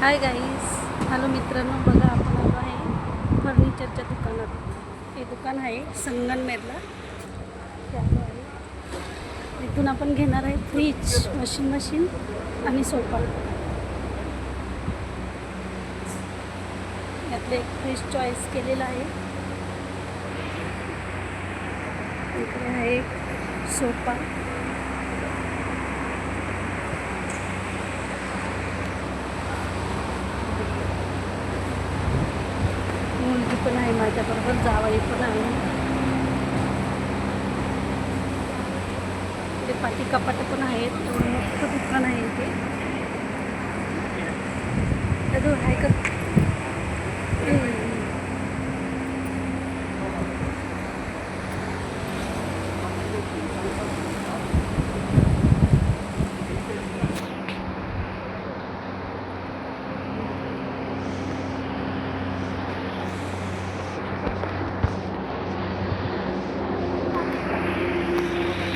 Hi guys, hello मित्रांनो. बघा, आपण आलो आहे फर्निचरच्या दुकानात. हे दुकान आहे संगमनेरला. हे आलो आहे. इथून आपण घेणार आहे फ्रीज, वॉशिंग मशीन आणि सोफा. यातले एक फ्रीज चॉईस केलेला आहे. इकडे आहे एक सोफा. मुलगी पण आहे माझ्याबरोबर, जावई पण आहे. ते पाठी कपाट पण आहेत. मोठं दुकान आहे इथे. आहे का?